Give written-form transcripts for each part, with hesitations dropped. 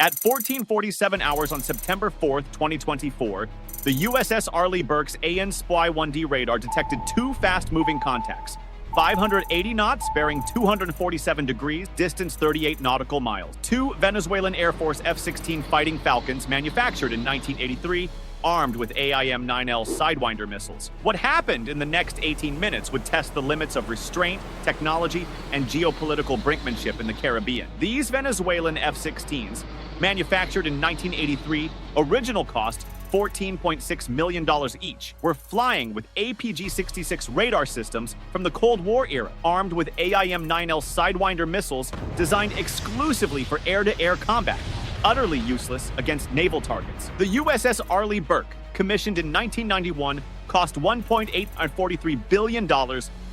At 14:47 hours on September 4th, 2024, the USS Arleigh Burke's AN/SPY-1D radar detected two fast-moving contacts, 580 knots, bearing 247 degrees, distance 38 nautical miles. Two Venezuelan Air Force F-16 Fighting Falcons, manufactured in 1983, armed with AIM-9L Sidewinder missiles. What happened in the next 18 minutes would test the limits of restraint, technology, and geopolitical brinkmanship in the Caribbean. These Venezuelan F-16s, manufactured in 1983, original cost $14.6 million each, were flying with APG-66 radar systems from the Cold War era, armed with AIM-9L Sidewinder missiles designed exclusively for air-to-air combat, utterly useless against naval targets. The USS Arleigh Burke, commissioned in 1991, cost $1.843 billion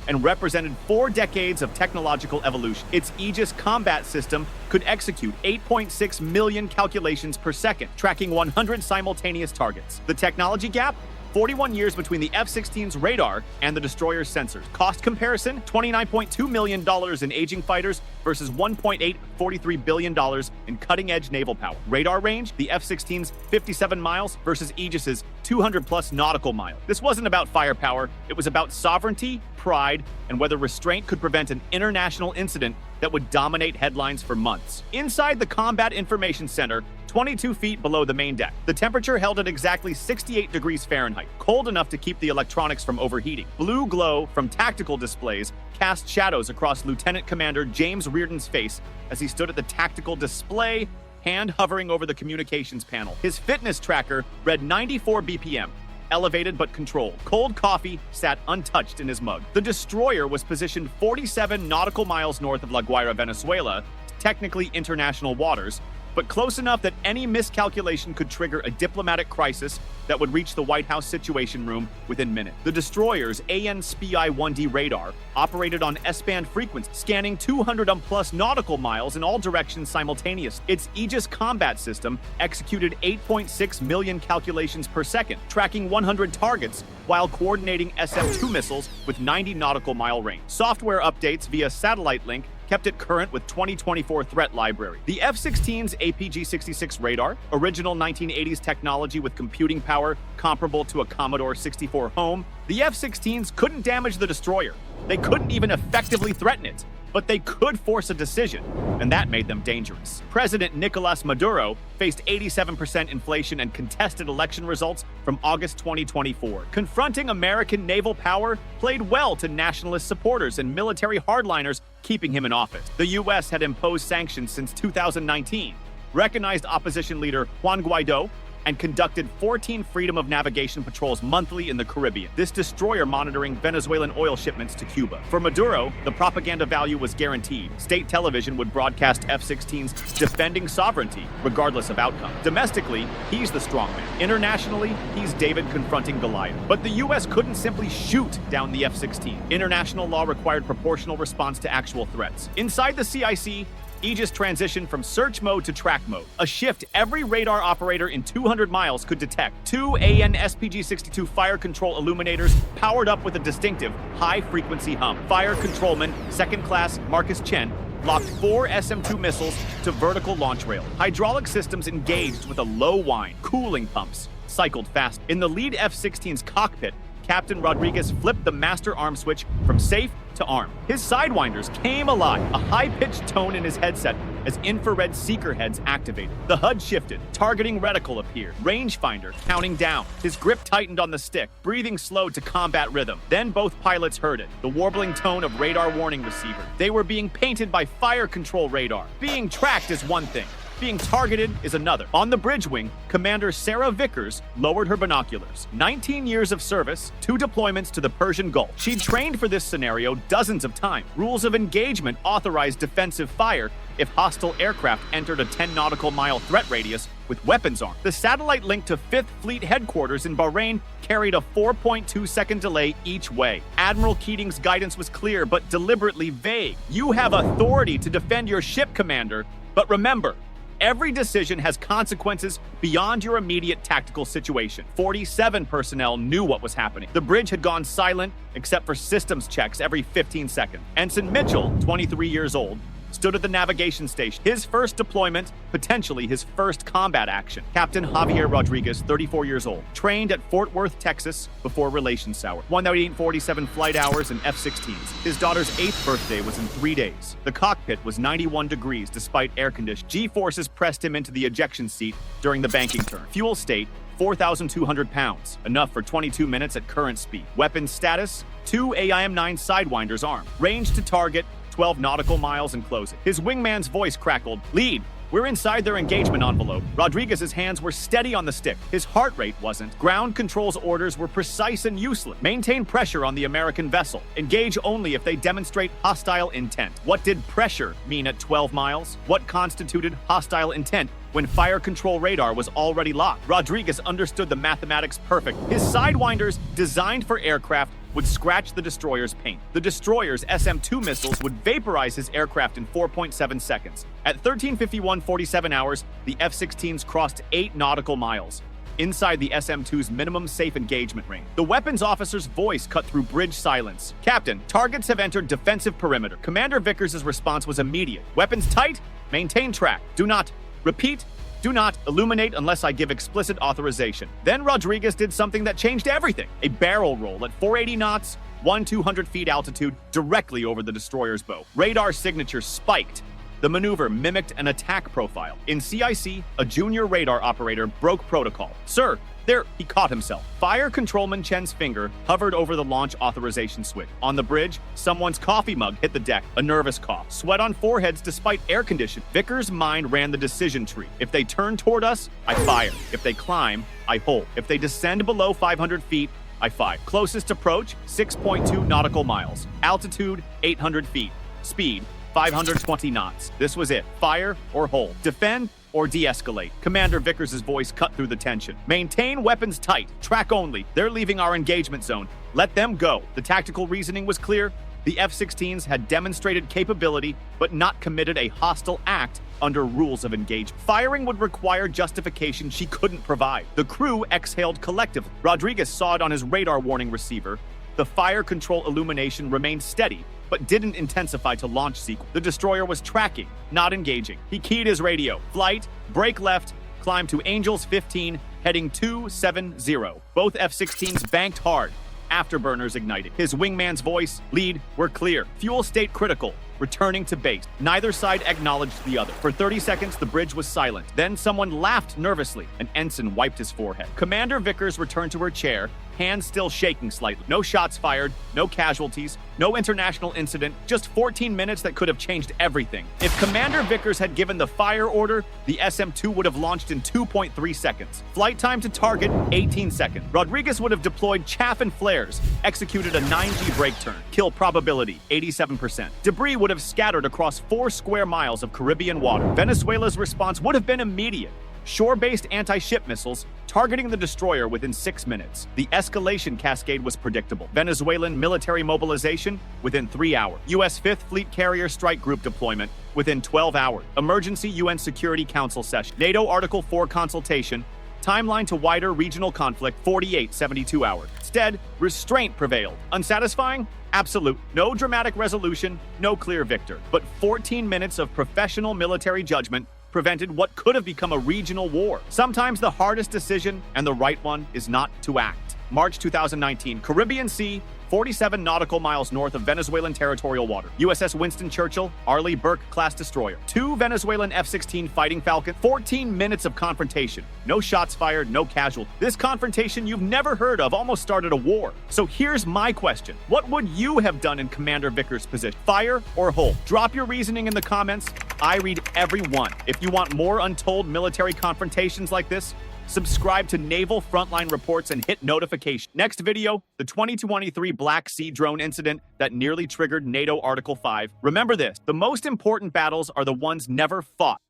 and represented 4 decades of technological evolution. Its Aegis combat system could execute 8.6 million calculations per second, tracking 100 simultaneous targets. The technology gap? 41 years between the F-16's radar and the destroyer's sensors. Cost comparison, $29.2 million in aging fighters versus $1.843 billion in cutting-edge naval power. Radar range, the F-16's 57 miles versus Aegis's 200-plus nautical miles. This wasn't about firepower, it was about sovereignty, pride, and whether restraint could prevent an international incident that would dominate headlines for months. Inside the Combat Information Center, 22 feet below the main deck, the temperature held at exactly 68 degrees Fahrenheit, cold enough to keep the electronics from overheating. Blue glow from tactical displays cast shadows across Lieutenant Commander James Reardon's face as he stood at the tactical display, hand hovering over the communications panel. His fitness tracker read 94 BPM, elevated but controlled. Cold coffee sat untouched in his mug. The destroyer was positioned 47 nautical miles north of La Guaira, Venezuela, technically international waters, but close enough that any miscalculation could trigger a diplomatic crisis that would reach the White House Situation Room within minutes. The destroyer's AN/SPY-1D radar operated on S-band frequency, scanning 200+ nautical miles in all directions simultaneously. Its Aegis combat system executed 8.6 million calculations per second, tracking 100 targets while coordinating SM-2 missiles with 90 nautical mile range. Software updates via satellite link kept it current with 2024 threat library. The F-16's APG-66 radar, original 1980s technology with computing power comparable to a Commodore 64 home, the F-16s couldn't damage the destroyer. They couldn't even effectively threaten it, but they could force a decision, and that made them dangerous. President Nicolas Maduro faced 87% inflation and contested election results from August 2024. Confronting American naval power played well to nationalist supporters and military hardliners keeping him in office. The U.S. had imposed sanctions since 2019, recognized opposition leader Juan Guaido, and conducted 14 freedom of navigation patrols monthly in the Caribbean, this destroyer monitoring Venezuelan oil shipments to Cuba. For Maduro, the propaganda value was guaranteed. State television would broadcast F-16s defending sovereignty, regardless of outcome. Domestically, he's the strongman. Internationally, he's David confronting Goliath. But the U.S. couldn't simply shoot down the F-16. International law required proportional response to actual threats. Inside the CIC, Aegis transitioned from search mode to track mode, a shift every radar operator in 200 miles could detect. 2 AN/SPG-62 fire control illuminators powered up with a distinctive high-frequency hum. Fire controlman, second class Marcus Chen, locked 4 SM-2 missiles to vertical launch rail. Hydraulic systems engaged with a low whine. Cooling pumps cycled fast. In the lead F-16's cockpit, Captain Rodriguez flipped the master arm switch from safe to arm. His sidewinders came alive, a high-pitched tone in his headset as infrared seeker heads activated. The HUD shifted, targeting reticle appeared, rangefinder counting down. His grip tightened on the stick, breathing slowed to combat rhythm. Then both pilots heard it, the warbling tone of radar warning receiver. They were being painted by fire control radar. Being tracked is one thing. Being targeted is another. On the bridge wing, Commander Sarah Vickers lowered her binoculars. 19 years of service, 2 deployments to the Persian Gulf. She'd trained for this scenario dozens of times. Rules of engagement authorized defensive fire if hostile aircraft entered a 10 nautical mile threat radius with weapons armed. The satellite link to 5th Fleet headquarters in Bahrain carried a 4.2-second delay each way. Admiral Keating's guidance was clear but deliberately vague. You have authority to defend your ship, Commander, but remember, every decision has consequences beyond your immediate tactical situation. 47 personnel knew what was happening. The bridge had gone silent except for systems checks every 15 seconds. Ensign Mitchell, 23 years old, stood at the navigation station. His first deployment, potentially his first combat action. Captain Javier Rodriguez, 34 years old, trained at Fort Worth, Texas, before relations soured. 1,847 flight hours in F-16s. His daughter's 8th birthday was in 3 days. The cockpit was 91 degrees despite air conditioning. G-forces pressed him into the ejection seat during the banking turn. Fuel state, 4,200 pounds, enough for 22 minutes at current speed. Weapons status, 2 AIM-9 Sidewinders armed. Range to target, 12 nautical miles and closing. His wingman's voice crackled, "Lead, we're inside their engagement envelope." Rodriguez's hands were steady on the stick. His heart rate wasn't. Ground control's orders were precise and useless. Maintain pressure on the American vessel. Engage only if they demonstrate hostile intent. What did pressure mean at 12 miles? What constituted hostile intent when fire control radar was already locked? Rodriguez understood the mathematics perfect. His Sidewinders, designed for aircraft, would scratch the destroyer's paint. The destroyer's SM-2 missiles would vaporize his aircraft in 4.7 seconds. At 13:51:47 hours, the F-16s crossed 8 nautical miles, inside the SM-2's minimum safe engagement range. The weapons officer's voice cut through bridge silence. "Captain, targets have entered defensive perimeter." Commander Vickers' response was immediate. "Weapons tight, maintain track. Do not, repeat, do not illuminate unless I give explicit authorization." Then Rodriguez did something that changed everything. A barrel roll at 480 knots, 1,200 feet altitude, directly over the destroyer's bow. Radar signature spiked. The maneuver mimicked an attack profile. In CIC, a junior radar operator broke protocol. "Sir, there," he caught himself. Fire Controlman Chen's finger hovered over the launch authorization switch. On the bridge, someone's coffee mug hit the deck. A nervous cough. Sweat on foreheads despite air conditioning. Vickers' mind ran the decision tree. If they turn toward us, I fire. If they climb, I hold. If they descend below 500 feet, I fire. Closest approach, 6.2 nautical miles. Altitude, 800 feet. Speed, 520 knots. This was it. Fire or hold. Defend or de-escalate. Commander Vickers' voice cut through the tension. "Maintain weapons tight. Track only. They're leaving our engagement zone. Let them go." The tactical reasoning was clear. The F-16s had demonstrated capability, but not committed a hostile act under rules of engagement. Firing would require justification she couldn't provide. The crew exhaled collectively. Rodriguez saw it on his radar warning receiver. The fire control illumination remained steady, but didn't intensify to launch sequence. The destroyer was tracking, not engaging. He keyed his radio. "Flight, brake left, climb to Angels 15, heading 270. Both F-16s banked hard. Afterburners ignited. His wingman's voice, "Lead, we're clear. Fuel state critical. Returning to base." Neither side acknowledged the other. For 30 seconds, the bridge was silent. Then someone laughed nervously. An ensign wiped his forehead. Commander Vickers returned to her chair, hands still shaking slightly. No shots fired, no casualties, no international incident, just 14 minutes that could have changed everything. If Commander Vickers had given the fire order, the SM-2 would have launched in 2.3 seconds. Flight time to target, 18 seconds. Rodriguez would have deployed chaff and flares, executed a 9G brake turn. Kill probability, 87%. Debris would have scattered across 4 square miles of Caribbean water. Venezuela's response would have been immediate. Shore-based anti-ship missiles targeting the destroyer within 6 minutes. The escalation cascade was predictable. Venezuelan military mobilization within 3 hours. U.S. 5th Fleet Carrier Strike Group deployment within 12 hours. Emergency UN Security Council session. NATO Article 4 consultation. Timeline to wider regional conflict, 48-72 hours. Instead, restraint prevailed. Unsatisfying? Absolute. No dramatic resolution, no clear victor. But 14 minutes of professional military judgment prevented what could have become a regional war. Sometimes the hardest decision, and the right one, is not to act. March 2019, Caribbean Sea, 47 nautical miles north of Venezuelan territorial water. USS Winston Churchill, Arleigh Burke-class destroyer. 2 Venezuelan F-16 Fighting Falcons. 14 minutes of confrontation. No shots fired, no casualties. This confrontation you've never heard of almost started a war. So here's my question. What would you have done in Commander Vickers' position? Fire or hold? Drop your reasoning in the comments. I read every one. If you want more untold military confrontations like this, subscribe to Naval Frontline Reports and hit notification. Next video, the 2023 Black Sea drone incident that nearly triggered NATO Article 5. Remember this, the most important battles are the ones never fought.